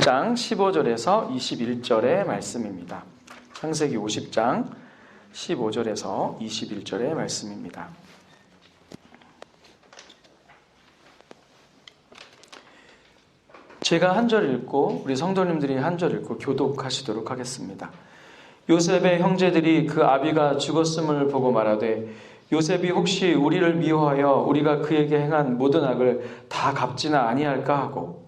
50장 15절에서 21절의 말씀입니다. 창세기 50장 15절에서 21절의 말씀입니다. 제가 한 절 읽고 우리 성도님들이 한 절 읽고 교독하시도록 하겠습니다. 요셉의 형제들이 그 아비가 죽었음을 보고 말하되 요셉이 혹시 우리를 미워하여 우리가 그에게 행한 모든 악을 다 갚지는 아니할까 하고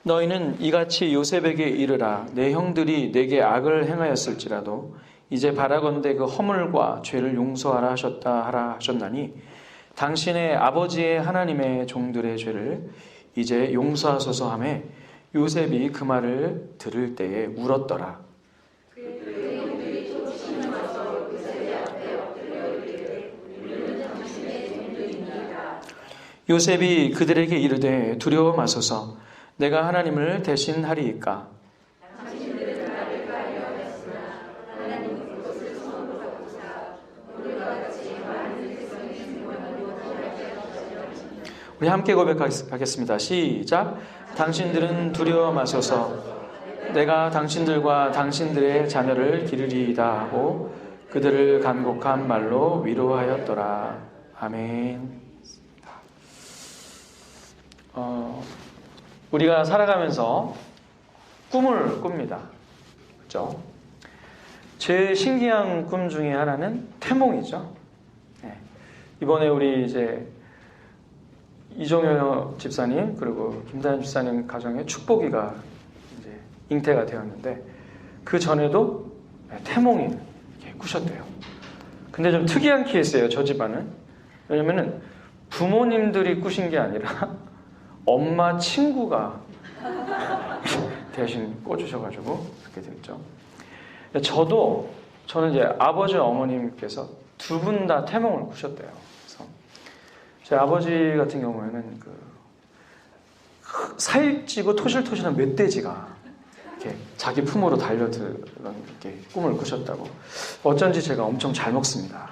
너희는 이같이 요셉에게 이르라 내 형들이 내게 악을 행하였을지라도 이제 바라건대 그 허물과 죄를 용서하라 하셨다 하라 하셨나니 당신의 아버지의 하나님의 종들의 죄를 이제 용서하소서 하매 요셉이 그 말을 들을 때에 울었더라. 요셉이 그들에게 이르되 두려워 마소서 내가 하나님을 대신하리이까. 우리 함께 고백하겠습니다. 시작. 당신들은 두려워 마소서 내가 당신들과 당신들의 자녀를 기르리이다 하고 그들을 간곡한 말로 위로하였더라. 아멘. 우리가 살아가면서 꿈을 꿉니다. 그렇죠? 제일 신기한 꿈 중에 하나는 태몽이죠. 네. 이번에 우리 이제 이종효 집사님 그리고 김다현 집사님 가정에 축복이가 이제 잉태가 되었는데 그 전에도 태몽이 이렇게 꾸셨대요. 근데 좀 특이한 케이스예요. 저 집안은. 왜냐면은 부모님들이 꾸신 게 아니라 엄마 친구가 대신 꿔주셔가지고 그렇게 됐죠. 저는 이제 아버지 어머님께서 두 분 다 태몽을 꾸셨대요. 그래서 제 아버지 같은 경우에는 살찌고 토실토실한 멧돼지가 이렇게 자기 품으로 달려드는 이렇게 꿈을 꾸셨다고. 어쩐지 제가 엄청 잘 먹습니다.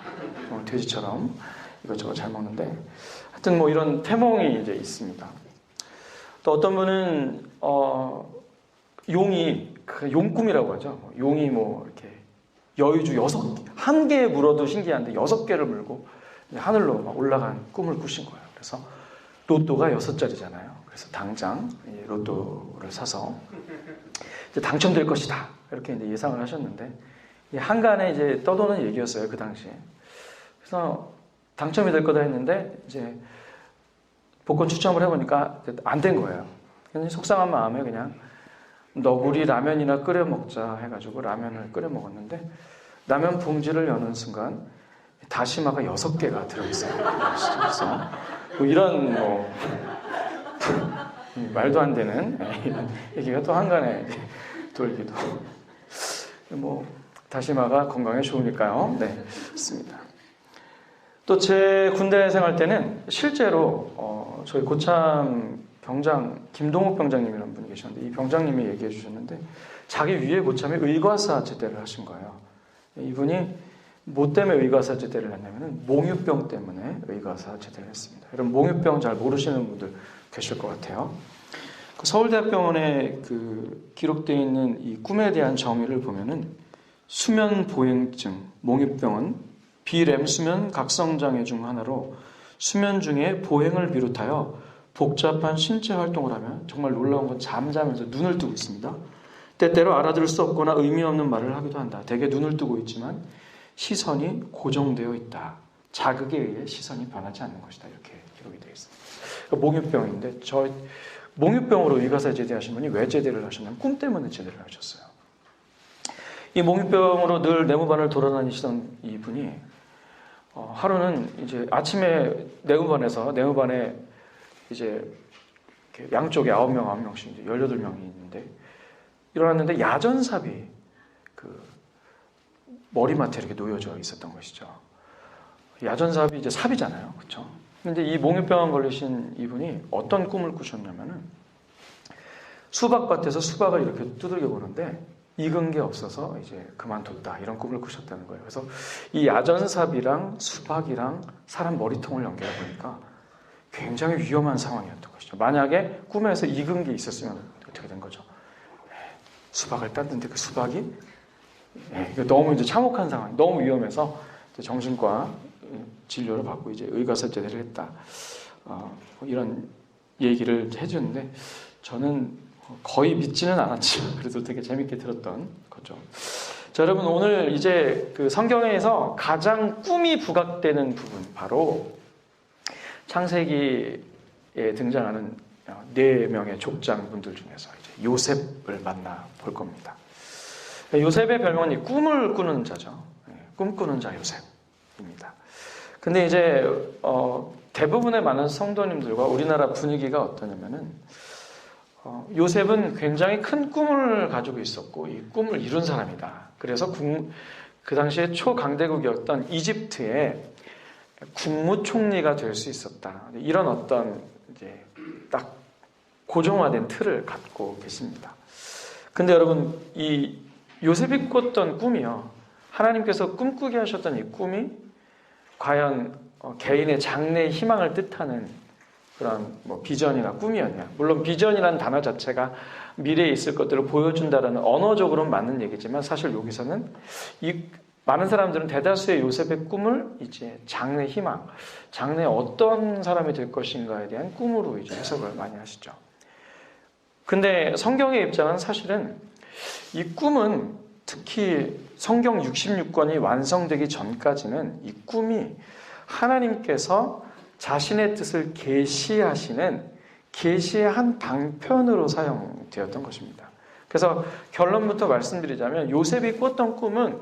돼지처럼 이것저것 잘 먹는데 하여튼 뭐 이런 태몽이 이제 있습니다. 또 어떤 분은 용이 용꿈이라고 하죠. 용이 뭐 이렇게 여의주 6개, 한 개에 물어도 신기한데 6개를 물고 하늘로 막 올라간 꿈을 꾸신 거예요. 그래서 로또가 6자리잖아요. 그래서 당장 로또를 사서 이제 당첨될 것이다. 이렇게 이제 예상을 하셨는데 한간에 이제 떠도는 얘기였어요. 그 당시에. 그래서 당첨이 될 거다 했는데 이제 복권 추첨을 해보니까 안 된 거예요. 그래서 속상한 마음에 그냥 너구리 라면이나 끓여 먹자 해가지고 라면을 끓여 먹었는데 라면 봉지를 여는 순간 다시마가 6개가 들어있어요. 그래서 뭐 이런 말도 안 되는 얘기가 또 한간에 돌기도. 뭐 다시마가 건강에 좋으니까요. 네, 좋습니다. 또 제 군대 생활 때는 실제로 저희 고참 병장 김동욱 병장님이라는 분이 계셨는데 이 병장님이 얘기해 주셨는데 자기 위에 고참에 의과사 제대를 하신 거예요. 이분이 뭐 때문에 의과사 제대를 했냐면 몽유병 때문에 의과사 제대를 했습니다. 여러분 몽유병 잘 모르시는 분들 계실 것 같아요. 서울대학병원에 기록되어 있는 이 꿈에 대한 정의를 보면은 수면 보행증, 몽유병은 비렘 수면 각성장애 중 하나로 수면 중에 보행을 비롯하여 복잡한 신체 활동을 하면 정말 놀라운 건 잠자면서 눈을 뜨고 있습니다. 때때로 알아들을 수 없거나 의미 없는 말을 하기도 한다. 대개 눈을 뜨고 있지만 시선이 고정되어 있다. 자극에 의해 시선이 변하지 않는 것이다. 이렇게 기록이 되어 있습니다. 몽유병인데 몽유병으로 의과사에 제대하신 분이 왜 제대를 하셨냐면 꿈 때문에 제대를 하셨어요. 이 몽유병으로 늘 내무반을 돌아다니시던 이분이 하루는 이제 아침에 내무반에 이제 양쪽에 9명씩 이제 18명이 있는데 일어났는데 야전삽이 머리맡에 이렇게 놓여져 있었던 것이죠. 야전삽이 이제 삽이잖아요. 그렇죠? 근데 이 몽유병 걸리신 이분이 어떤 꿈을 꾸셨냐면은 수박밭에서 수박을 이렇게 두들겨 보는데 익은 게 없어서 이제 그만뒀다 이런 꿈을 꾸셨다는 거예요. 그래서 이 야전삽이랑 수박이랑 사람 머리통을 연결해 보니까 굉장히 위험한 상황이었던 것이죠. 만약에 꿈에서 익은 게 있었으면 어떻게 된 거죠? 수박을 땄는데 그 수박이 너무 이제 참혹한 상황, 너무 위험해서 정신과 진료를 받고 이제 의과사제대를 했다. 이런 얘기를 해주는데 저는 거의 믿지는 않았지만 그래도 되게 재밌게 들었던 거죠. 자, 여러분 오늘 이제 그 성경에서 가장 꿈이 부각되는 부분 바로 창세기에 등장하는 4명의 족장분들 중에서 이제 요셉을 만나 볼 겁니다. 요셉의 별명이 꿈을 꾸는 자죠. 꿈꾸는 자 요셉입니다. 근데 이제 대부분의 많은 성도님들과 우리나라 분위기가 어떠냐면은 요셉은 굉장히 큰 꿈을 가지고 있었고 이 꿈을 이룬 사람이다. 그래서 그 당시에 초강대국이었던 이집트의 국무총리가 될 수 있었다. 이런 어떤 이제 딱 고정화된 틀을 갖고 계십니다. 근데 여러분 이 요셉이 꿨던 꿈이요. 하나님께서 꿈꾸게 하셨던 이 꿈이 과연 개인의 장래의 희망을 뜻하는 그런 비전이나 꿈이었냐. 물론 비전이라는 단어 자체가 미래에 있을 것들을 보여준다라는 언어적으로는 맞는 얘기지만 사실 여기서는 이 많은 사람들은 대다수의 요셉의 꿈을 이제 장래 희망, 장래에 어떤 사람이 될 것인가에 대한 꿈으로 이제 해석을 많이 하시죠. 근데 성경의 입장은 사실은 이 꿈은 특히 성경 66권이 완성되기 전까지는 이 꿈이 하나님께서 자신의 뜻을 계시하시는 계시의 한 방편으로 사용되었던 것입니다. 그래서 결론부터 말씀드리자면 요셉이 꿨던 꿈은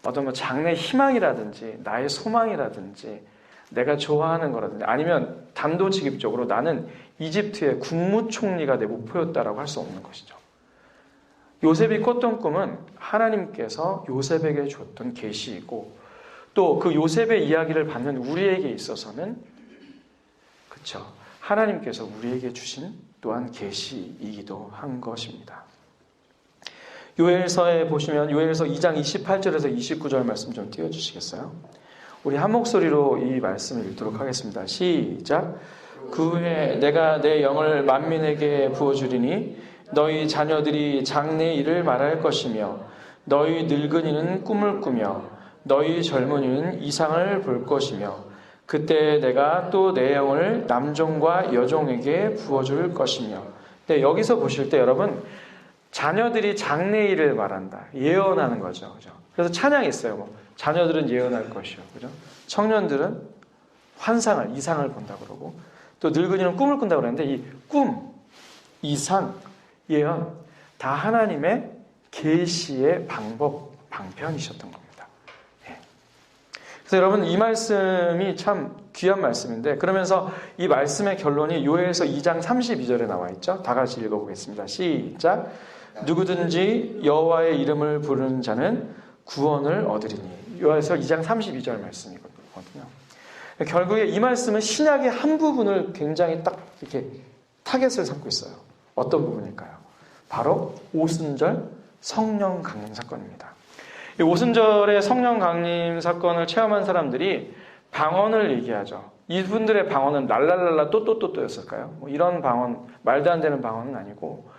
어떤 장래 희망이라든지 나의 소망이라든지 내가 좋아하는 거라든지 아니면 단도직입적으로 나는 이집트의 국무총리가 내 목표였다라고 할 수 없는 것이죠. 요셉이 꿨던 꿈은 하나님께서 요셉에게 줬던 계시이고 또 그 요셉의 이야기를 받는 우리에게 있어서는 그렇죠. 하나님께서 우리에게 주신 또한 계시이기도 한 것입니다. 요엘서에 보시면 요엘서 2장 28절에서 29절 말씀 좀 띄워주시겠어요? 우리 한 목소리로 이 말씀을 읽도록 하겠습니다. 시작. 그 후에 내가 내 영을 만민에게 부어주리니 너희 자녀들이 장래의 일을 말할 것이며 너희 늙은이는 꿈을 꾸며 너희 젊은이는 이상을 볼 것이며 그때 내가 또 내 영을 남종과 여종에게 부어줄 것이며. 네, 여기서 보실 때 여러분 자녀들이 장래의 일을 말한다. 예언하는 거죠. 그죠? 그래서 찬양이 있어요. 자녀들은 예언할 것이요. 그죠? 청년들은 환상을, 이상을 본다 그러고 또 늙은이는 꿈을 꾼다 그러는데 이 꿈, 이상, 예언 다 하나님의 계시의 방법, 방편이셨던 겁니다. 예. 그래서 여러분 이 말씀이 참 귀한 말씀인데 그러면서 이 말씀의 결론이 요엘서 2장 32절에 나와 있죠. 다 같이 읽어보겠습니다. 시작. 누구든지 여호와의 이름을 부르는 자는 구원을 얻으리니. 요엘서 2장 32절 말씀이거든요. 결국에 이 말씀은 신약의 한 부분을 굉장히 딱 이렇게 타겟을 삼고 있어요. 어떤 부분일까요? 바로 오순절 성령 강림 사건입니다. 이 오순절의 성령 강림 사건을 체험한 사람들이 방언을 얘기하죠. 이분들의 방언은 랄랄랄라 또또또또였을까요? 이런 방언, 말도 안 되는 방언은 아니고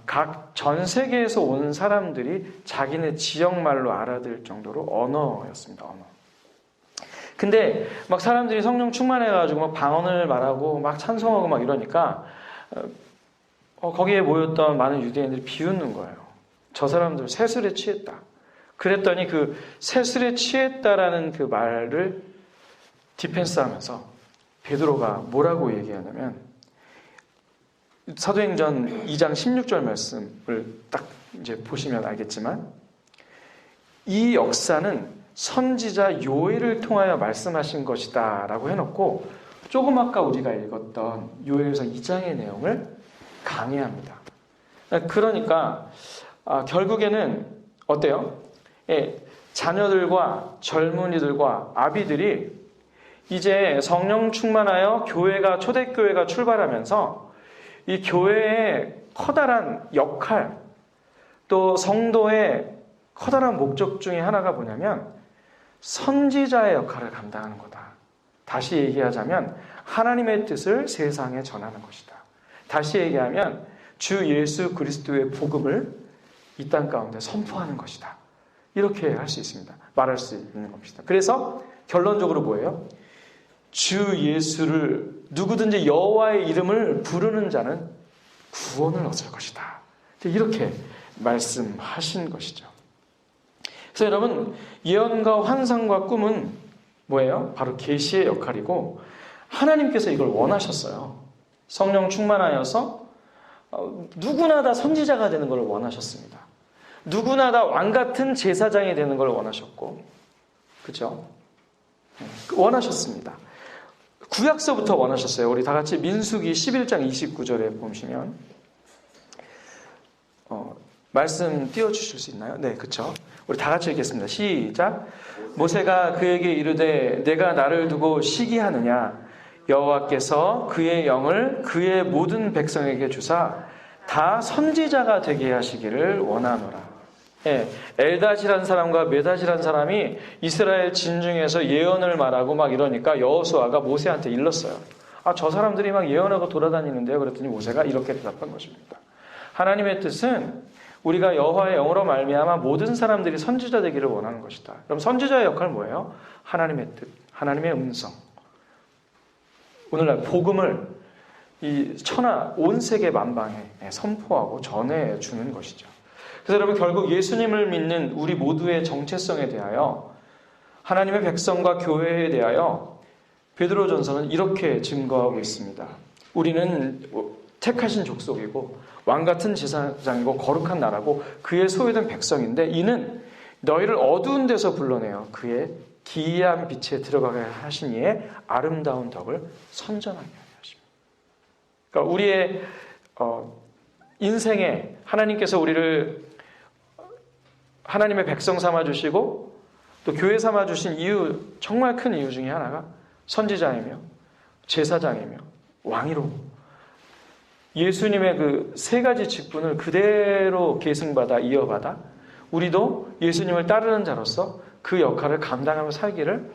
각 전 세계에서 온 사람들이 자기네 지역말로 알아들 정도로 언어였습니다. 언어. 근데 막 사람들이 성령 충만해가지고 막 방언을 말하고 막 찬송하고 막 이러니까 거기에 모였던 많은 유대인들이 비웃는 거예요. 저 사람들 세술에 취했다. 그랬더니 그 세술에 취했다라는 그 말을 디펜스하면서 베드로가 뭐라고 얘기하냐면 사도행전 2장 16절 말씀을 딱 이제 보시면 알겠지만 이 역사는 선지자 요엘을 통하여 말씀하신 것이다 라고 해놓고 조금 아까 우리가 읽었던 요엘서 2장의 내용을 강의합니다. 그러니까 결국에는 어때요? 자녀들과 젊은이들과 아비들이 이제 성령 충만하여 교회가 초대교회가 출발하면서 이 교회의 커다란 역할 또 성도의 커다란 목적 중에 하나가 뭐냐면 선지자의 역할을 감당하는 거다. 다시 얘기하자면 하나님의 뜻을 세상에 전하는 것이다. 다시 얘기하면 주 예수 그리스도의 복음을 이 땅 가운데 선포하는 것이다. 이렇게 할 수 있습니다. 말할 수 있는 겁니다. 그래서 결론적으로 뭐예요? 주 예수를 누구든지 여호와의 이름을 부르는 자는 구원을 얻을 것이다. 이렇게 말씀하신 것이죠. 그래서 여러분, 예언과 환상과 꿈은 뭐예요? 바로 계시의 역할이고 하나님께서 이걸 원하셨어요. 성령 충만하여서 누구나 다 선지자가 되는 걸 원하셨습니다. 누구나 다 왕같은 제사장이 되는 걸 원하셨고, 그렇죠? 원하셨습니다. 구약서부터 원하셨어요. 우리 다 같이 민수기 11장 29절에 보시면 말씀 띄워주실 수 있나요? 네, 그렇죠. 우리 다 같이 읽겠습니다. 시작. 모세가 그에게 이르되 내가 나를 두고 시기하느냐? 여호와께서 그의 영을 그의 모든 백성에게 주사 다 선지자가 되게 하시기를 원하노라. 예, 엘다시라는 사람과 메다시라는 사람이 이스라엘 진중에서 예언을 말하고 막 이러니까 여호수아가 모세한테 일렀어요. 저 사람들이 막 예언하고 돌아다니는데요. 그랬더니 모세가 이렇게 대답한 것입니다. 하나님의 뜻은 우리가 여호와의 영으로 말미암아 모든 사람들이 선지자 되기를 원하는 것이다. 그럼 선지자의 역할은 뭐예요? 하나님의 뜻, 하나님의 음성. 오늘날 복음을 이 천하 온 세계 만방에 선포하고 전해주는 것이죠. 그래서 여러분, 결국 예수님을 믿는 우리 모두의 정체성에 대하여, 하나님의 백성과 교회에 대하여 베드로전서는 이렇게 증거하고 있습니다. 우리는 택하신 족속이고 왕같은 제사장이고 거룩한 나라고 그의 소유된 백성인데 이는 너희를 어두운 데서 불러내어 그의 기이한 빛에 들어가게 하신 이의 아름다운 덕을 선전하게 하십니다. 그러니까 우리의 인생에 하나님께서 우리를 하나님의 백성 삼아주시고 또 교회 삼아주신 이유, 정말 큰 이유 중에 하나가 선지자이며 제사장이며 왕이로 예수님의 그 세 가지 직분을 그대로 계승받아 이어받아 우리도 예수님을 따르는 자로서 그 역할을 감당하며 살기를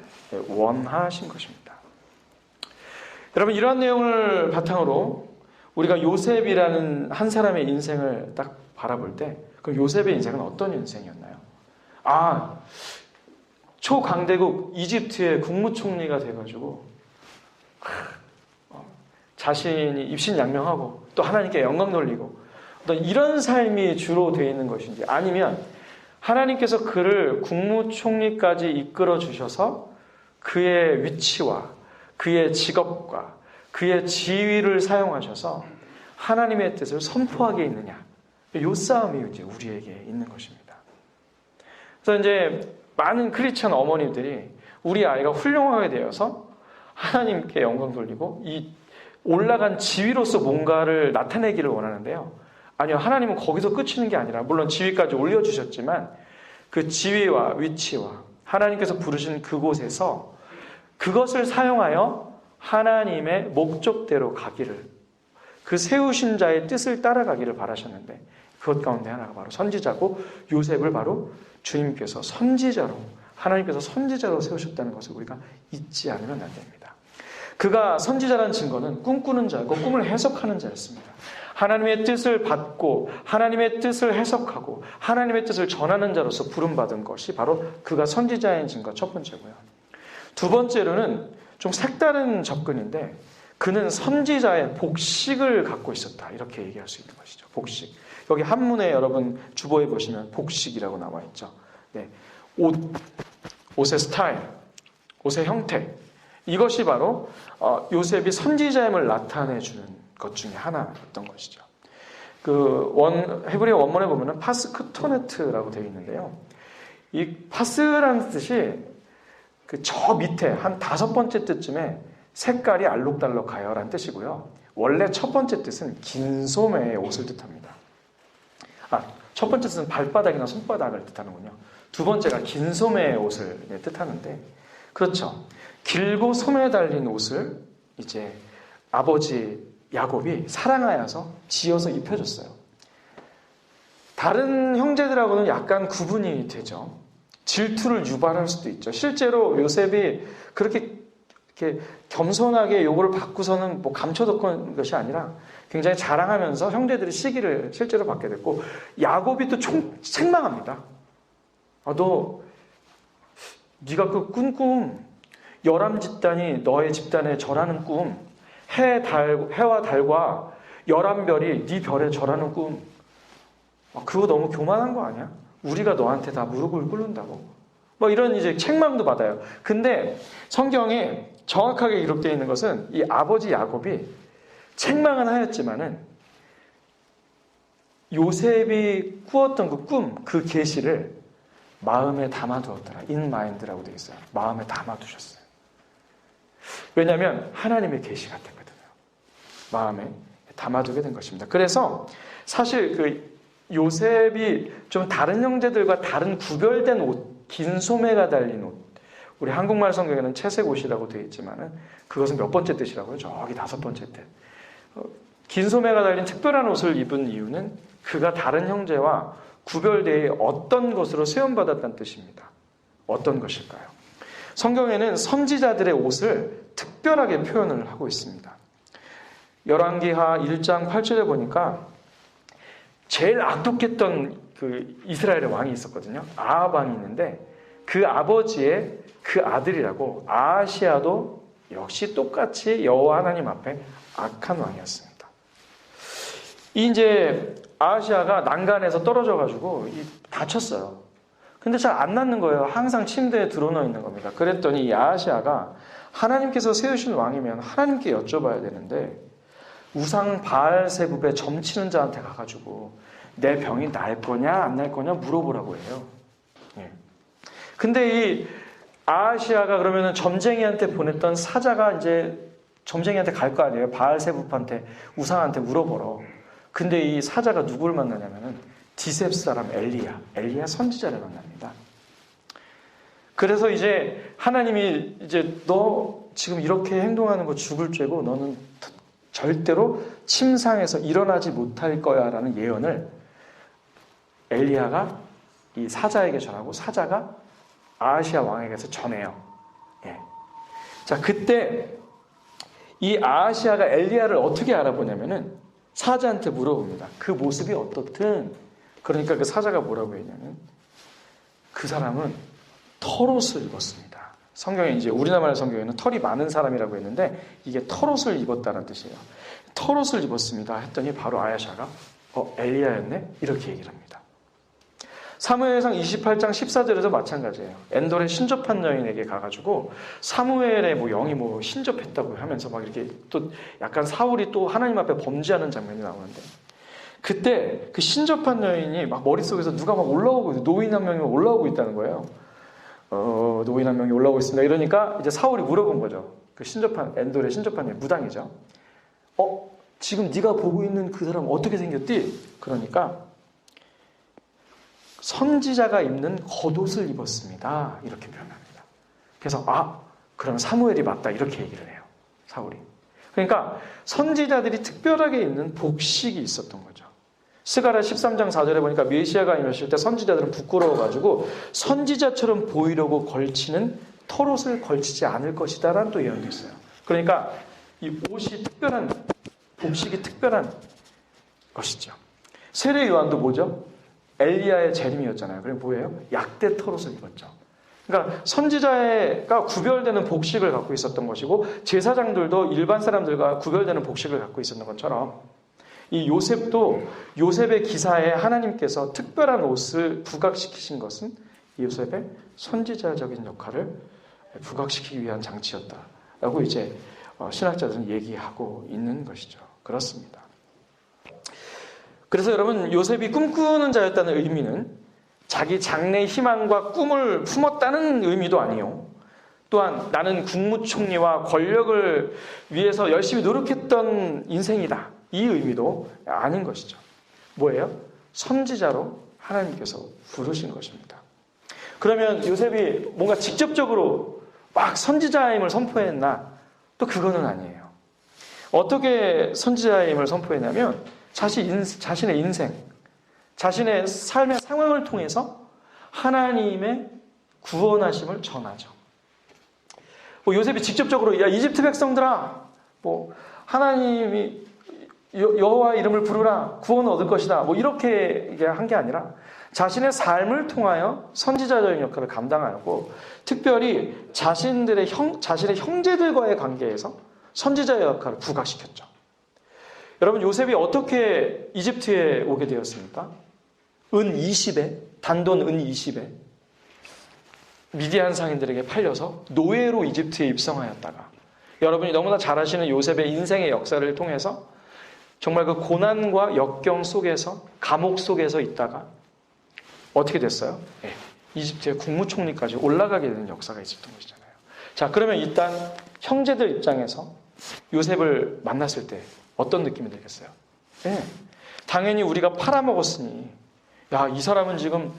원하신 것입니다. 여러분, 이러한 내용을 바탕으로 우리가 요셉이라는 한 사람의 인생을 딱 바라볼 때 그럼 요셉의 인생은 어떤 인생이었나요? 초강대국 이집트의 국무총리가 돼가지고 자신이 입신양명하고 또 하나님께 영광 돌리고 어떤 이런 삶이 주로 되어 있는 것인지, 아니면 하나님께서 그를 국무총리까지 이끌어 주셔서 그의 위치와 그의 직업과 그의 지위를 사용하셔서 하나님의 뜻을 선포하게 있느냐, 이 싸움이 이제 우리에게 있는 것입니다. 그래서 이제 많은 크리스천 어머니들이 우리 아이가 훌륭하게 되어서 하나님께 영광 돌리고 이 올라간 지위로서 뭔가를 나타내기를 원하는데요. 아니요, 하나님은 거기서 끝이는 게 아니라, 물론 지위까지 올려주셨지만 그 지위와 위치와 하나님께서 부르신 그곳에서 그것을 사용하여 하나님의 목적대로 가기를, 그 세우신 자의 뜻을 따라가기를 바라셨는데 그것 가운데 하나가 바로 선지자고, 요셉을 바로 주님께서 선지자로, 하나님께서 선지자로 세우셨다는 것을 우리가 잊지 않으면 안 됩니다. 그가 선지자라는 증거는 꿈꾸는 자고 꿈을 해석하는 자였습니다. 하나님의 뜻을 받고 하나님의 뜻을 해석하고 하나님의 뜻을 전하는 자로서 부름받은 것이 바로 그가 선지자인 증거 첫 번째고요. 두 번째로는 좀 색다른 접근인데 그는 선지자의 복식을 갖고 있었다, 이렇게 얘기할 수 있는 것이죠. 복식. 여기 한문에 여러분 주보에 보시면 복식이라고 나와 있죠. 네. 옷의 스타일, 옷의 형태, 이것이 바로 요셉이 선지자임을 나타내주는 것 중에 하나였던 것이죠. 헤브리어 원문에 보면은 파스크토네트라고 되어 있는데요. 이 파스라는 뜻이 저 밑에 한 5번째 뜻쯤에 색깔이 알록달록하여라는 뜻이고요. 원래 첫 번째 뜻은 긴 소매의 옷을 뜻합니다. 첫 번째 뜻은 발바닥이나 손바닥을 뜻하는군요. 두 번째가 긴 소매의 옷을 뜻하는데, 그렇죠. 길고 소매에 달린 옷을 이제 아버지 야곱이 사랑하여서 지어서 입혀줬어요. 다른 형제들하고는 약간 구분이 되죠. 질투를 유발할 수도 있죠. 실제로 요셉이 그렇게 이렇게 겸손하게 요구를 받고서는 뭐 감춰뒀던 것이 아니라 굉장히 자랑하면서 형제들이 시기를 실제로 받게 됐고, 야곱이 또 책망합니다. 네가 그 꾼 꿈, 열한 집단이 너의 집단에 절하는 꿈, 해와 달과 11별이 네 별에 절하는 꿈, 그거 너무 교만한 거 아니야? 우리가 너한테 다 무릎을 꿇는다고. 뭐 이런 이제 책망도 받아요. 근데 성경에 정확하게 기록되어 있는 것은 이 아버지 야곱이 책망은 하였지만은 요셉이 꾸었던 그 꿈, 그 계시를 마음에 담아두었더라. in mind라고 되어 있어요. 마음에 담아두셨어요. 왜냐하면 하나님의 계시 같았거든요. 마음에 담아두게 된 것입니다. 그래서 사실 그 요셉이 좀 다른 형제들과 다른 구별된 옷, 긴 소매가 달린 옷, 우리 한국말 성경에는 채색 옷이라고 되어 있지만은 그것은 몇 번째 뜻이라고요? 저기 5번째 뜻. 긴 소매가 달린 특별한 옷을 입은 이유는 그가 다른 형제와 구별되어 어떤 것으로 세움받았다는 뜻입니다. 어떤 것일까요? 성경에는 선지자들의 옷을 특별하게 표현을 하고 있습니다. 열왕기하 1장 8절에 보니까 제일 악독했던 그 이스라엘의 왕이 있었거든요. 아합 왕이 있는데 그 아버지의 그 아들이라고, 아하시아도 역시 똑같이 여호와 하나님 앞에 악한 왕이었습니다. 이제 아하시아가 난간에서 떨어져가지고 다쳤어요. 근데 잘 안 낫는 거예요. 항상 침대에 드러누워 있는 겁니다. 그랬더니 이 아하시아가 하나님께서 세우신 왕이면 하나님께 여쭤봐야 되는데 우상 바알세붑에 점치는 자한테 가가지고 내 병이 날 거냐 안 날 거냐 물어보라고 해요. 예. 근데 이 아하시아가 그러면은 점쟁이한테 보냈던 사자가 이제 점쟁이한테 갈 거 아니에요. 바알세붑한테, 우상한테 물어보러. 근데 이 사자가 누구를 만나냐면은 디셉 사람 엘리야 선지자를 만납니다. 그래서 이제 하나님이 이제 너 지금 이렇게 행동하는 거 죽을 죄고 너는 절대로 침상에서 일어나지 못할 거야 라는 예언을 엘리야가 이 사자에게 전하고 사자가 아하시아 왕에게서 전해요. 예. 자, 그때 이 아하시아가 엘리야를 어떻게 알아보냐면은 사자한테 물어봅니다. 그 모습이 어떻든. 그러니까 그 사자가 뭐라고 했냐면 그 사람은 털옷을 입었습니다. 성경에 이제 우리나라 성경에는 털이 많은 사람이라고 했는데 이게 털옷을 입었다는 뜻이에요. 털옷을 입었습니다. 했더니 바로 아하시아가 엘리야였네? 이렇게 얘기를 합니다. 사무엘상 28장 14절에도 마찬가지예요. 엔돌의 신접한 여인에게 가가지고 사무엘의 영이 신접했다고 하면서 막 이렇게 또 약간 사울이 또 하나님 앞에 범죄하는 장면이 나오는데 그때 그 신접한 여인이 막 머릿속에서 누가 막 올라오고 있어요. 노인 한 명이 올라오고 있다는 거예요. 노인 한 명이 올라오고 있습니다. 이러니까 이제 사울이 물어본 거죠. 그 엔돌의 신접한 여인, 무당이죠. 지금 네가 보고 있는 그 사람 어떻게 생겼디? 그러니까 선지자가 입는 겉옷을 입었습니다. 이렇게 표현합니다. 그래서 그럼 사무엘이 맞다. 이렇게 얘기를 해요. 사울이. 그러니까 선지자들이 특별하게 입는 복식이 있었던 거죠. 스가랴 13장 4절에 보니까 메시아가 임하실 때 선지자들은 부끄러워가지고 선지자처럼 보이려고 걸치는 털옷을 걸치지 않을 것이다 라는 또 예언도 있어요. 그러니까 이 옷이 특별한, 복식이 특별한 것이죠. 세례 요한도 뭐죠? 엘리야의 재림이었잖아요. 그럼 뭐예요? 약대 털옷을 입었죠. 그러니까 선지자가 구별되는 복식을 갖고 있었던 것이고 제사장들도 일반 사람들과 구별되는 복식을 갖고 있었던 것처럼 이 요셉도 요셉의 기사에 하나님께서 특별한 옷을 부각시키신 것은 이 요셉의 선지자적인 역할을 부각시키기 위한 장치였다라고 이제 신학자들은 얘기하고 있는 것이죠. 그렇습니다. 그래서 여러분 요셉이 꿈꾸는 자였다는 의미는 자기 장래의 희망과 꿈을 품었다는 의미도 아니요. 또한 나는 국무총리와 권력을 위해서 열심히 노력했던 인생이다. 이 의미도 아닌 것이죠. 뭐예요? 선지자로 하나님께서 부르신 것입니다. 그러면 요셉이 뭔가 직접적으로 막 선지자임을 선포했나? 또 그거는 아니에요. 어떻게 선지자임을 선포했냐면 자신의 인생, 자신의 삶의 상황을 통해서 하나님의 구원하심을 전하죠. 요셉이 직접적으로 야 이집트 백성들아 하나님이 여호와 이름을 부르라 구원을 얻을 것이다 이렇게 한 게 아니라 자신의 삶을 통하여 선지자적인 역할을 감당하고 특별히 자신의 형제들과의 관계에서 선지자의 역할을 부각시켰죠. 여러분 요셉이 어떻게 이집트에 오게 되었습니까? 은 20에 단돈 은 20에 미디안 상인들에게 팔려서 노예로 이집트에 입성하였다가 여러분이 너무나 잘 아시는 요셉의 인생의 역사를 통해서 정말 그 고난과 역경 속에서 감옥 속에서 있다가 어떻게 됐어요? 네, 이집트의 국무총리까지 올라가게 되는 역사가 있었던 것이잖아요. 자, 그러면 일단 형제들 입장에서 요셉을 만났을 때 어떤 느낌이 들겠어요? 네, 당연히 우리가 팔아먹었으니 야, 이 사람은 지금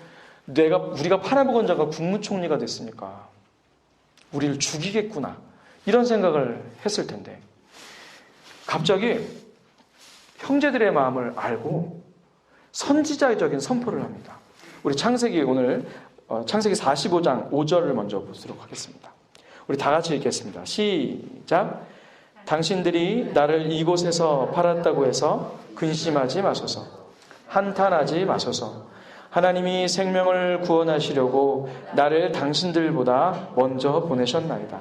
우리가 팔아먹은 자가 국무총리가 됐으니까 우리를 죽이겠구나 이런 생각을 했을 텐데 갑자기 형제들의 마음을 알고 선지자적인 선포를 합니다. 우리 창세기 오늘 창세기 45장 5절을 먼저 보도록 하겠습니다. 우리 다 같이 읽겠습니다. 시작. 당신들이 나를 이곳에서 팔았다고 해서 근심하지 마소서. 한탄하지 마소서. 하나님이 생명을 구원하시려고 나를 당신들보다 먼저 보내셨나이다.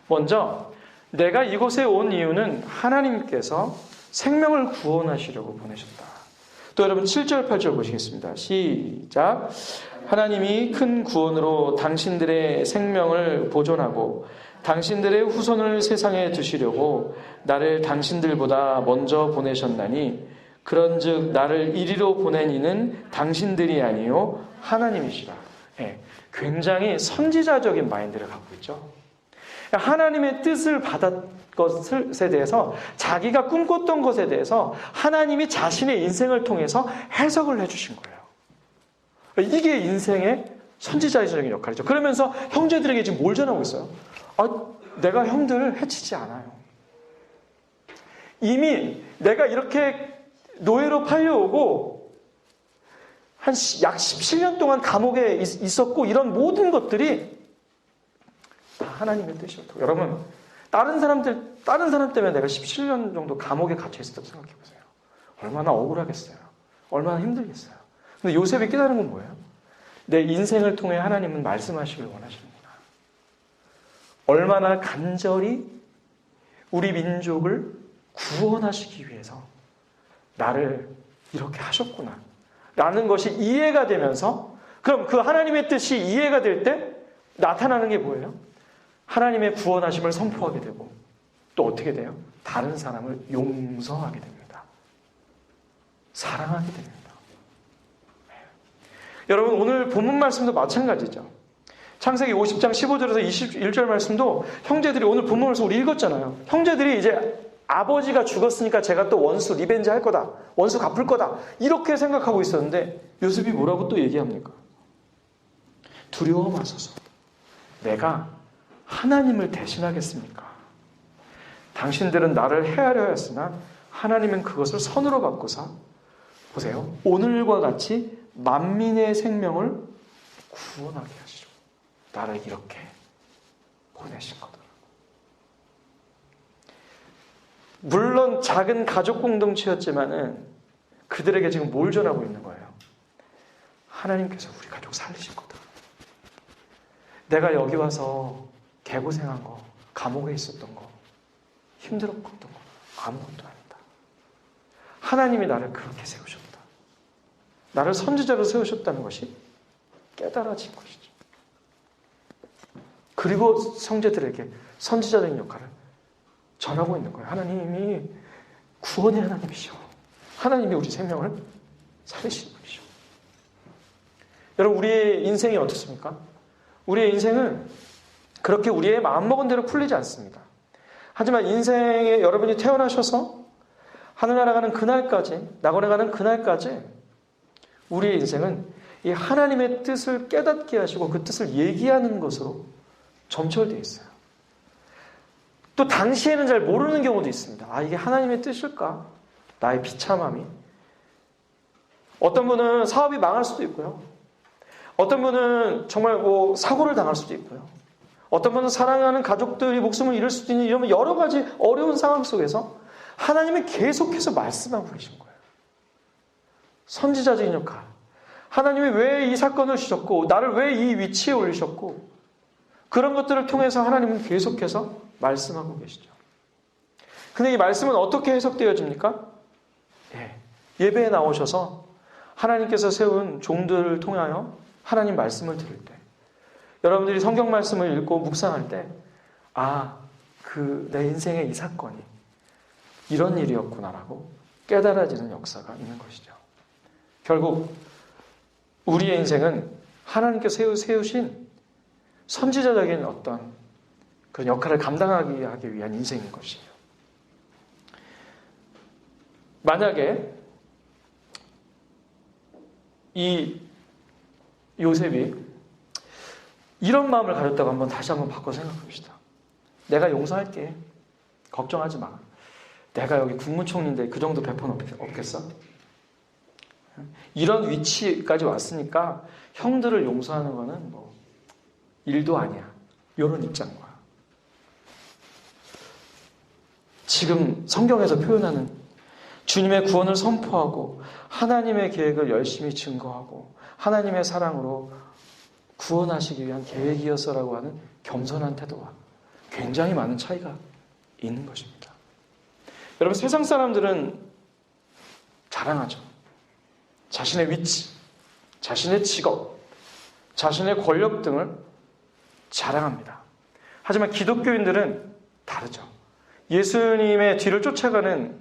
먼저 내가 이곳에 온 이유는 하나님께서 생명을 구원하시려고 보내셨다. 또 여러분 7절 8절 보시겠습니다. 시작. 하나님이 큰 구원으로 당신들의 생명을 보존하고 당신들의 후손을 세상에 두시려고 나를 당신들보다 먼저 보내셨나니 그런즉 나를 이리로 보낸 이는 당신들이 아니요 하나님이시라. 네, 굉장히 선지자적인 마인드를 갖고 있죠. 하나님의 뜻을 받았 것에 대해서 자기가 꿈꿨던 것에 대해서 하나님이 자신의 인생을 통해서 해석을 해주신 거예요. 이게 인생의 선지자적인 역할이죠. 그러면서 형제들에게 지금 뭘 전하고 있어요? 내가 형들을 해치지 않아요. 이미 내가 이렇게 노예로 팔려오고 한 약 17년 동안 감옥에 있었고 이런 모든 것들이 다 하나님의 뜻이었다고. 여러분 다른 사람 때문에 내가 17년 정도 감옥에 갇혀 있었다고 생각해 보세요. 얼마나 억울하겠어요. 얼마나 힘들겠어요. 근데 요셉이 깨달은 건 뭐예요? 내 인생을 통해 하나님은 말씀하시길 원하시는구나. 얼마나 간절히 우리 민족을 구원하시기 위해서 나를 이렇게 하셨구나. 라는 것이 이해가 되면서 그럼 그 하나님의 뜻이 이해가 될 때 나타나는 게 뭐예요? 하나님의 구원하심을 선포하게 되고 또 어떻게 돼요? 다른 사람을 용서하게 됩니다. 사랑하게 됩니다. 여러분 오늘 본문 말씀도 마찬가지죠. 창세기 50장 15절에서 21절 말씀도 형제들이 오늘 본문 말씀 우리 읽었잖아요. 형제들이 이제 아버지가 죽었으니까 제가 또 원수 리벤지 할 거다. 원수 갚을 거다. 이렇게 생각하고 있었는데 요셉이 뭐라고 또 얘기합니까? 두려워 마소서. 내가 하나님을 대신하겠습니까? 당신들은 나를 해하려 하였으나 하나님은 그것을 선으로 바꾸사 보세요. 오늘과 같이 만민의 생명을 구원하게 하시죠. 나를 이렇게 보내신 거다. 물론 작은 가족 공동체였지만은 그들에게 지금 뭘 전하고 있는 거예요? 하나님께서 우리 가족 살리실 거다. 내가 여기 와서 개고생한 거, 감옥에 있었던 거, 힘들었던 거 아무것도 아니다. 하나님이 나를 그렇게 세우셨다. 나를 선지자로 세우셨다는 것이 깨달아진 것이죠. 그리고 형제들에게 선지자적인 역할을 전하고 있는 거예요. 하나님이 구원의 하나님이시오. 하나님이 우리 생명을 살리시는 분이시오. 여러분 우리의 인생이 어떻습니까? 우리의 인생은 그렇게 우리의 마음먹은 대로 풀리지 않습니다. 하지만 인생에 여러분이 태어나셔서 하늘나라 가는 그날까지, 낙원에 가는 그날까지 우리의 인생은 이 하나님의 뜻을 깨닫게 하시고 그 뜻을 얘기하는 것으로 점철되어 있어요. 또 당시에는 잘 모르는 경우도 있습니다. 이게 하나님의 뜻일까? 나의 비참함이 어떤 분은 사업이 망할 수도 있고요. 어떤 분은 정말 뭐 사고를 당할 수도 있고요. 어떤 분은 사랑하는 가족들이 목숨을 잃을 수도 있는 이런 여러 가지 어려운 상황 속에서 하나님은 계속해서 말씀하고 계신 거예요. 선지자적인 역할. 하나님이 왜 이 사건을 주셨고 나를 왜 이 위치에 올리셨고 그런 것들을 통해서 하나님은 계속해서 말씀하고 계시죠. 근데 이 말씀은 어떻게 해석되어집니까? 예배에 나오셔서 하나님께서 세운 종들을 통하여 하나님 말씀을 들을 때 여러분들이 성경 말씀을 읽고 묵상할 때 내 인생의 이 사건이 이런 일이었구나라고 깨달아지는 역사가 있는 것이죠. 결국 우리의 인생은 하나님께서 세우신 선지자적인 어떤 그런 역할을 감당하기 위한 인생인 것이에요. 만약에 이 요셉이 이런 마음을 가졌다고 다시 한번 바꿔 생각해 봅시다. 내가 용서할게. 걱정하지 마. 내가 여기 국무총리인데 그 정도 배포는 없겠어? 이런 위치까지 왔으니까 형들을 용서하는 거는 뭐 일도 아니야. 이런 입장인 거야. 지금 성경에서 표현하는 주님의 구원을 선포하고 하나님의 계획을 열심히 증거하고 하나님의 사랑으로 구원하시기 위한 계획이었어라고 하는 겸손한 태도와 굉장히 많은 차이가 있는 것입니다. 여러분, 세상 사람들은 자랑하죠. 자신의 위치, 자신의 직업, 자신의 권력 등을 자랑합니다. 하지만 기독교인들은 다르죠. 예수님의 뒤를 쫓아가는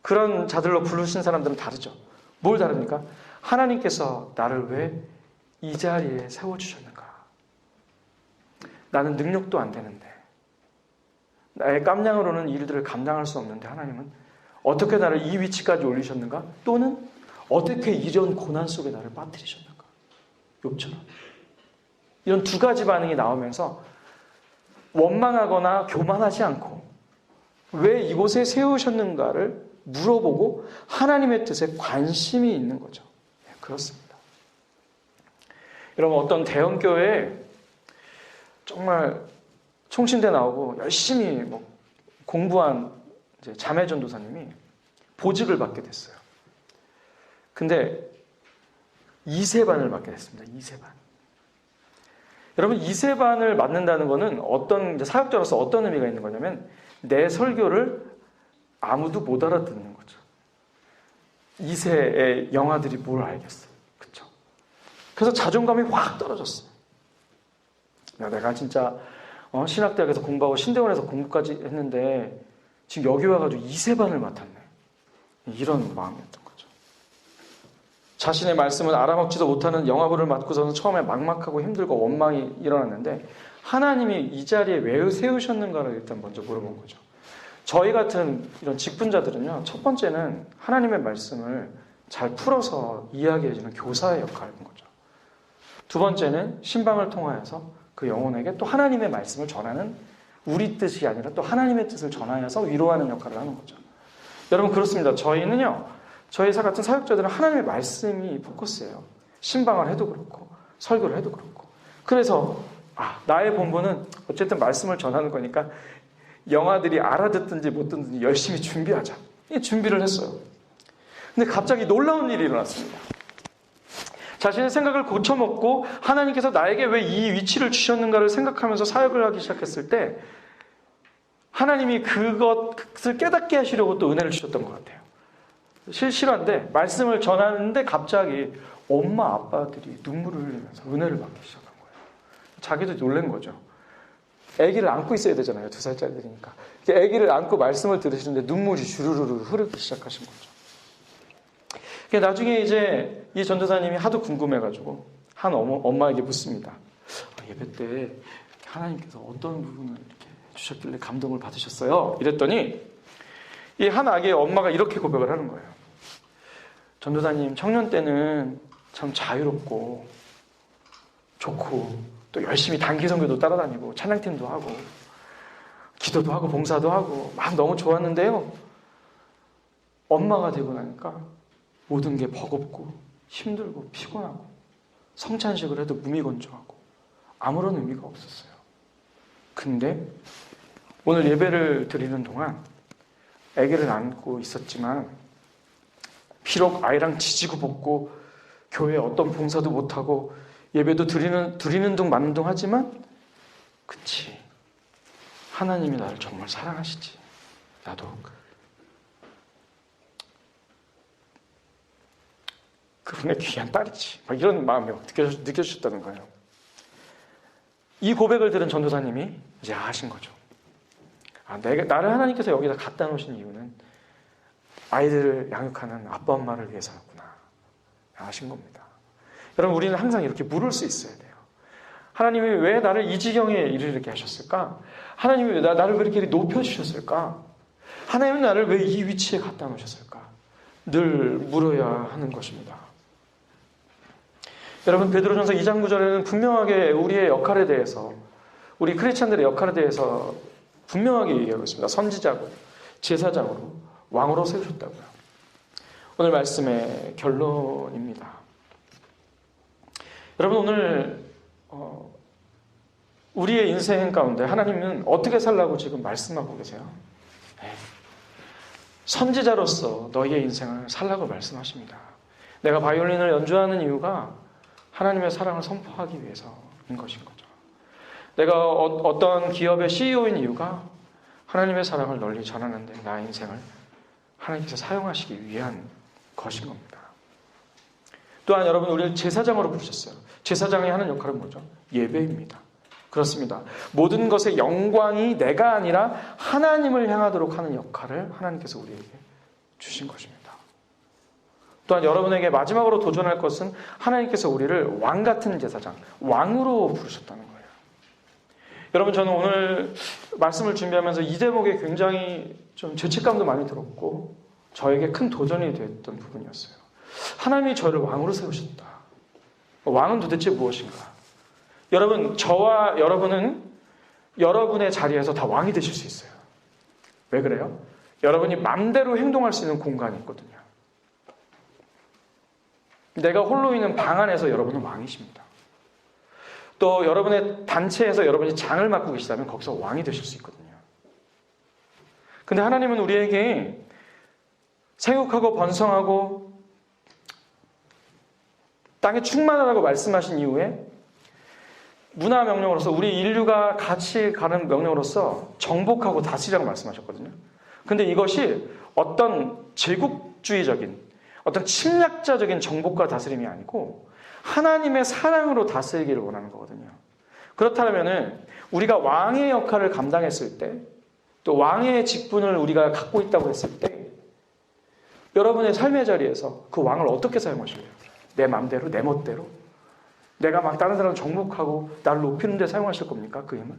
그런 자들로 부르신 사람들은 다르죠. 뭘 다릅니까? 하나님께서 나를 왜 이 자리에 세워주셨는가? 나는 능력도 안 되는데 나의 깜냥으로는 일들을 감당할 수 없는데 하나님은 어떻게 나를 이 위치까지 올리셨는가? 또는 어떻게 이런 고난 속에 나를 빠뜨리셨는가? 욥처럼 이런 두 가지 반응이 나오면서 원망하거나 교만하지 않고 왜 이곳에 세우셨는가를 물어보고 하나님의 뜻에 관심이 있는 거죠. 네, 그렇습니다. 여러분, 어떤 대형교회에 정말 총신대 나오고 열심히 공부한 자매 전도사님이 보직을 받게 됐어요. 근데 2세반을 맡게 됐습니다. 2세반. 여러분, 2세반을 맡는다는 것은 사역자로서 어떤 의미가 있는 거냐면 내 설교를 아무도 못 알아듣는 거죠. 2세의 영아들이 뭘 알겠어요. 그렇죠? 그래서 자존감이 확 떨어졌어요. 내가 진짜 신학대학에서 공부하고 신대원에서 공부까지 했는데 지금 여기 와가지고 2세반을 맡았네. 이런 마음이었던 거죠. 자신의 말씀을 알아먹지도 못하는 영아부를 맡고서는 처음에 막막하고 힘들고 원망이 일어났는데 하나님이 이 자리에 왜 세우셨는가를 일단 먼저 물어본 거죠. 저희 같은 이런 직분자들은요, 첫 번째는 하나님의 말씀을 잘 풀어서 이야기해주는 교사의 역할인 거죠. 두 번째는 신방을 통하여서 그 영혼에게 또 하나님의 말씀을 전하는 우리 뜻이 아니라 또 하나님의 뜻을 전하여서 위로하는 역할을 하는 거죠. 여러분, 그렇습니다. 저희는요, 저희 같은 사역자들은 하나님의 말씀이 포커스예요. 신방을 해도 그렇고 설교를 해도 그렇고. 그래서 나의 본분은 어쨌든 말씀을 전하는 거니까 영아들이 알아듣든지 못 듣든지 열심히 준비하자. 이 준비를 했어요. 근데 갑자기 놀라운 일이 일어났습니다. 자신의 생각을 고쳐먹고 하나님께서 나에게 왜 이 위치를 주셨는가를 생각하면서 사역을 하기 시작했을 때 하나님이 그것을 깨닫게 하시려고 또 은혜를 주셨던 것 같아요. 실한데 말씀을 전하는데 갑자기 엄마 아빠들이 눈물을 흘리면서 은혜를 받기 시작한 거예요. 자기도 놀란 거죠. 아기를 안고 있어야 되잖아요. 2살짜리들이니까. 아기를 안고 말씀을 들으시는데 눈물이 주르르르 흐르기 시작하신 거죠. 나중에 이제 이 전도사님이 하도 궁금해가지고 한 엄마에게 묻습니다. 예배 때 하나님께서 어떤 부분을 이렇게 해주셨길래 감동을 받으셨어요? 이랬더니 이 한 아기의 엄마가 이렇게 고백을 하는 거예요. 전도사님, 청년 때는 참 자유롭고 좋고 또 열심히 단기 선교도 따라다니고 찬양팀도 하고 기도도 하고 봉사도 하고 막 너무 좋았는데요. 엄마가 되고 나니까 모든 게 버겁고 힘들고 피곤하고 성찬식을 해도 무미건조하고 아무런 의미가 없었어요. 근데 오늘 예배를 드리는 동안 아기를 안고 있었지만 비록 아이랑 지지고 볶고 교회에 어떤 봉사도 못하고 예배도 드리는 둥 마는 둥 하지만 그치, 하나님이 나를 정말 사랑하시지. 나도 그분의 귀한 딸이지. 막 이런 마음이 느껴지셨다는 거예요. 이 고백을 들은 전도사님이 이제 아신 거죠. 나를 하나님께서 여기다 갖다 놓으신 이유는 아이들을 양육하는 아빠 엄마를 위해서였구나. 아신 겁니다. 여러분, 우리는 항상 이렇게 물을 수 있어야 돼요. 하나님이 왜 나를 이 지경에 이르게 하셨을까? 하나님이 왜 나를 왜 이렇게 높여주셨을까? 하나님은 나를 왜 이 위치에 갖다 놓으셨을까? 늘 물어야 하는 것입니다. 여러분, 베드로전서 2장 9절에는 분명하게 우리의 역할에 대해서, 우리 크리스찬들의 역할에 대해서 분명하게 얘기하고 있습니다. 선지자고, 제사장으로, 왕으로 세우셨다고요. 오늘 말씀의 결론입니다. 여러분, 오늘 우리의 인생 가운데 하나님은 어떻게 살라고 지금 말씀하고 계세요? 네. 선지자로서 너희의 인생을 살라고 말씀하십니다. 내가 바이올린을 연주하는 이유가 하나님의 사랑을 선포하기 위해서인 것인 거죠. 내가 어떤 기업의 CEO인 이유가 하나님의 사랑을 널리 전하는데 나의 인생을 하나님께서 사용하시기 위한 것인 겁니다. 또한 여러분, 우리를 제사장으로 부르셨어요. 제사장이 하는 역할은 뭐죠? 예배입니다. 그렇습니다. 모든 것의 영광이 내가 아니라 하나님을 향하도록 하는 역할을 하나님께서 우리에게 주신 것입니다. 또한 여러분에게 마지막으로 도전할 것은 하나님께서 우리를 왕 같은 제사장, 왕으로 부르셨다는 거예요. 여러분, 저는 오늘 말씀을 준비하면서 이 대목에 굉장히 좀 죄책감도 많이 들었고 저에게 큰 도전이 됐던 부분이었어요. 하나님이 저를 왕으로 세우셨다. 왕은 도대체 무엇인가? 여러분, 저와 여러분은 여러분의 자리에서 다 왕이 되실 수 있어요. 왜 그래요? 여러분이 마음대로 행동할 수 있는 공간이 있거든요. 내가 홀로 있는 방 안에서 여러분은 왕이십니다. 또 여러분의 단체에서 여러분이 장을 맡고 계시다면 거기서 왕이 되실 수 있거든요. 근데 하나님은 우리에게 생육하고 번성하고 땅에 충만하라고 말씀하신 이후에 문화 명령으로서 우리 인류가 같이 가는 명령으로서 정복하고 다스리라고 말씀하셨거든요. 근데 이것이 어떤 제국주의적인, 어떤 침략자적인 정복과 다스림이 아니고 하나님의 사랑으로 다스리기를 원하는 거거든요. 그렇다면 우리가 왕의 역할을 감당했을 때, 또 왕의 직분을 우리가 갖고 있다고 했을 때 여러분의 삶의 자리에서 그 왕을 어떻게 사용하실래요? 내 마음대로, 내 멋대로? 내가 막 다른 사람을 정복하고 나를 높이는 데 사용하실 겁니까? 그 힘을?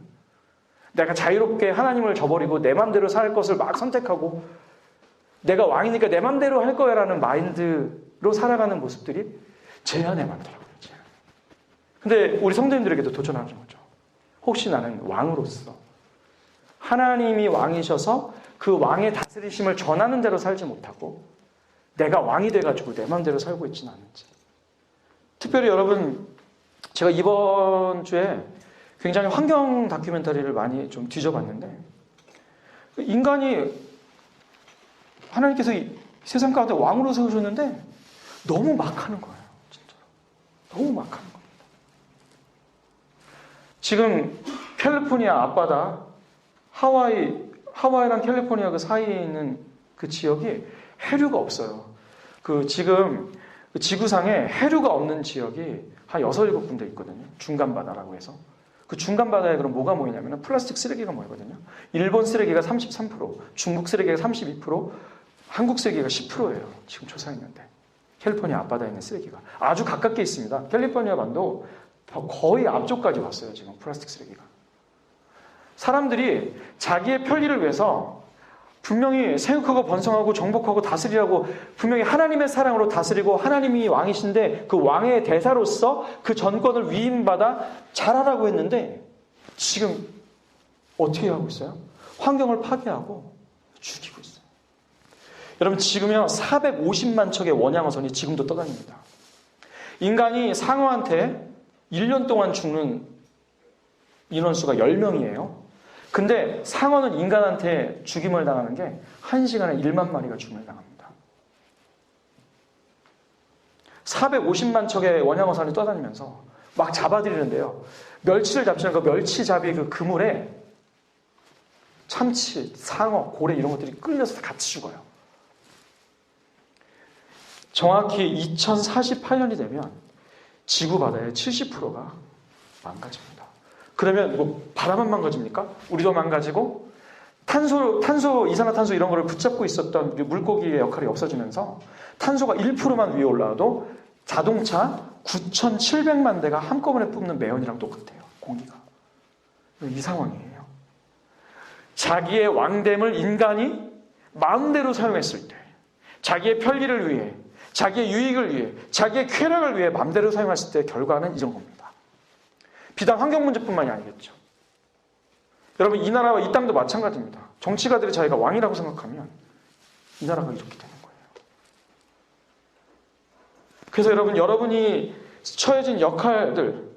내가 자유롭게 하나님을 저버리고 내 마음대로 살 것을 막 선택하고 내가 왕이니까 내 마음대로 할 거야 라는 마인드로 살아가는 모습들이 제한에 많더라고요. 근데 우리 성도님들에게도 도전하는 거죠. 혹시 나는 왕으로서 하나님이 왕이셔서 그 왕의 다스리심을 전하는 대로 살지 못하고 내가 왕이 돼가지고 내 마음대로 살고 있지는 않은지. 특별히 여러분, 제가 이번 주에 굉장히 환경 다큐멘터리를 많이 좀 뒤져봤는데 인간이 하나님께서 이 세상 가운데 왕으로 세우셨는데 너무 막하는 거예요. 진짜로. 너무 막하는 겁니다. 지금 캘리포니아 앞바다, 하와이랑 캘리포니아 그 사이에 있는 그 지역이 해류가 없어요. 지금 지구상에 해류가 없는 지역이 한 6, 7군데 있거든요. 중간바다라고 해서. 그 중간바다에 그럼 뭐가 모이냐면 플라스틱 쓰레기가 모이거든요. 일본 쓰레기가 33%, 중국 쓰레기가 32%, 한국 쓰레기가 10%예요. 지금 조사했는데. 캘리포니아 앞바다에 있는 쓰레기가. 아주 가깝게 있습니다. 캘리포니아 반도 거의 앞쪽까지 왔어요. 지금 플라스틱 쓰레기가. 사람들이 자기의 편리를 위해서 분명히 생육하고 번성하고 정복하고 다스리라고 분명히 하나님의 사랑으로 다스리고 하나님이 왕이신데 그 왕의 대사로서 그 전권을 위임받아 잘하라고 했는데 지금 어떻게 하고 있어요? 환경을 파괴하고 죽이고 있어요. 여러분, 지금요 450만 척의 원양어선이 지금도 떠다닙니다. 인간이 상어한테 1년 동안 죽는 인원수가 10명이에요. 근데 상어는 인간한테 죽임을 당하는 게 1시간에 1만 마리가 죽임을 당합니다. 450만 척의 원양어선이 떠다니면서 막 잡아들이는데요. 멸치를 잡시는 그 멸치잡이 그 그물에 참치, 상어, 고래 이런 것들이 끌려서 같이 죽어요. 정확히 2048년이 되면 지구 바다의 70%가 망가집니다. 그러면 뭐 바다만 망가집니까? 우리도 망가지고 탄소, 이산화탄소 이런 거를 붙잡고 있었던 물고기의 역할이 없어지면서 탄소가 1%만 위에 올라와도 자동차 9,700만 대가 한꺼번에 뿜는 매연이랑 똑같아요. 공기가. 이 상황이에요. 자기의 왕됨을 인간이 마음대로 사용했을 때 자기의 편리를 위해, 자기의 유익을 위해, 자기의 쾌락을 위해 마음대로 사용했을 때 결과는 이런 겁니다. 비단 환경 문제뿐만이 아니겠죠. 여러분, 이 나라와 이 땅도 마찬가지입니다. 정치가들이 자기가 왕이라고 생각하면 이 나라가 이렇게 되는 거예요. 그래서 여러분이 처해진 역할들,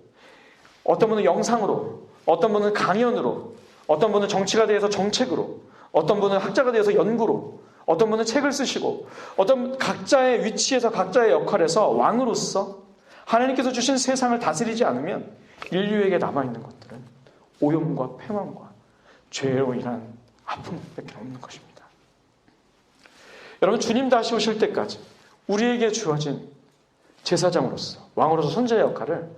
어떤 분은 영상으로, 어떤 분은 강연으로, 어떤 분은 정치가 되어서 정책으로, 어떤 분은 학자가 되어서 연구로, 어떤 분은 책을 쓰시고, 어떤 각자의 위치에서 각자의 역할에서 왕으로서 하나님께서 주신 세상을 다스리지 않으면 인류에게 남아있는 것들은 오염과 폐망과 죄로 인한 아픔밖에 없는 것입니다. 여러분, 주님 다시 오실 때까지 우리에게 주어진 제사장으로서, 왕으로서 선지자의 역할을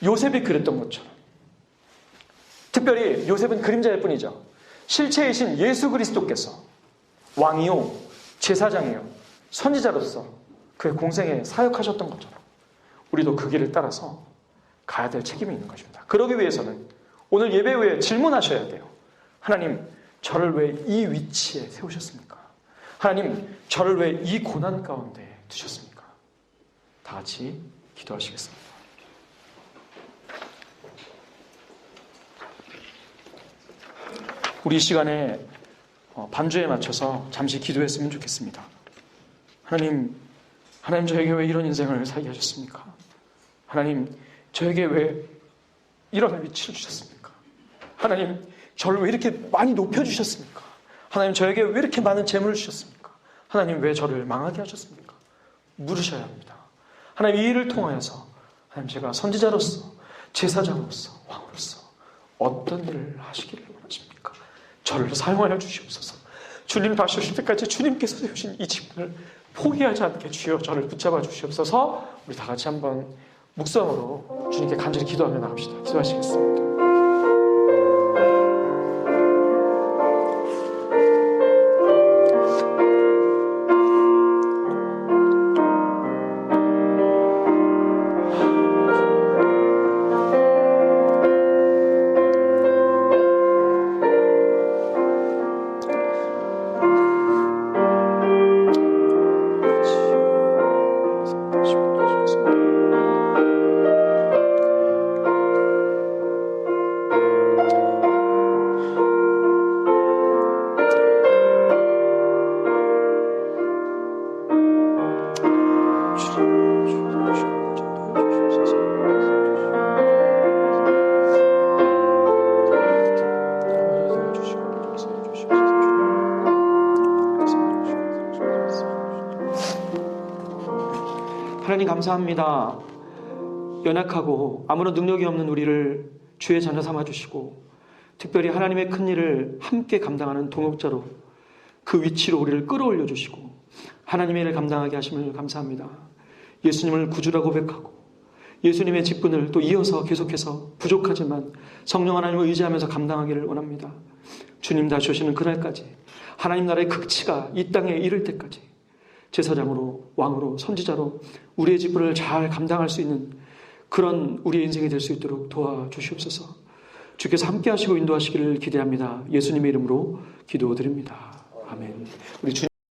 요셉이 그랬던 것처럼, 특별히 요셉은 그림자일 뿐이죠. 실체이신 예수 그리스도께서 왕이요, 제사장이요, 선지자로서 그의 공생에 사역하셨던 것처럼 우리도 그 길을 따라서 가야 될 책임이 있는 것입니다. 그러기 위해서는 오늘 예배 후에 질문하셔야 돼요. 하나님, 저를 왜 이 위치에 세우셨습니까? 하나님, 저를 왜 이 고난 가운데 두셨습니까? 다 같이 기도하시겠습니다. 우리 이 시간에 반주에 맞춰서 잠시 기도했으면 좋겠습니다. 하나님 저에게 왜 이런 인생을 살게 하셨습니까? 하나님, 저에게 왜 이런 위치를 주셨습니까? 하나님, 저를 왜 이렇게 많이 높여주셨습니까? 하나님, 저에게 왜 이렇게 많은 재물을 주셨습니까? 하나님, 왜 저를 망하게 하셨습니까? 물으셔야 합니다. 하나님, 이 일을 통하여서 하나님, 제가 선지자로서, 제사장으로서, 왕으로서 어떤 일을 하시기를 원하십니까? 저를 사용하여 주시옵소서. 주님 다시 오실 때까지 주님께서 세우신 이 직분을 포기하지 않게 주여 저를 붙잡아 주시옵소서. 우리 다 같이 한번 묵성으로 주님께 간절히 기도하며 나갑시다. 기도하시겠습니다. 하나님 감사합니다. 연약하고 아무런 능력이 없는 우리를 주의 자녀 삼아주시고 특별히 하나님의 큰 일을 함께 감당하는 동역자로 그 위치로 우리를 끌어올려 주시고 하나님의 일을 감당하게 하심을 감사합니다. 예수님을 구주라고 고백하고 예수님의 직분을 또 이어서 계속해서 부족하지만 성령 하나님을 의지하면서 감당하기를 원합니다. 주님 다시 오시는 그날까지 하나님 나라의 극치가 이 땅에 이를 때까지 제사장으로, 왕으로, 선지자로 우리의 직분을 잘 감당할 수 있는 그런 우리의 인생이 될 수 있도록 도와주시옵소서. 주께서 함께 하시고 인도하시기를 기대합니다. 예수님의 이름으로 기도드립니다. 아멘. 우리 주님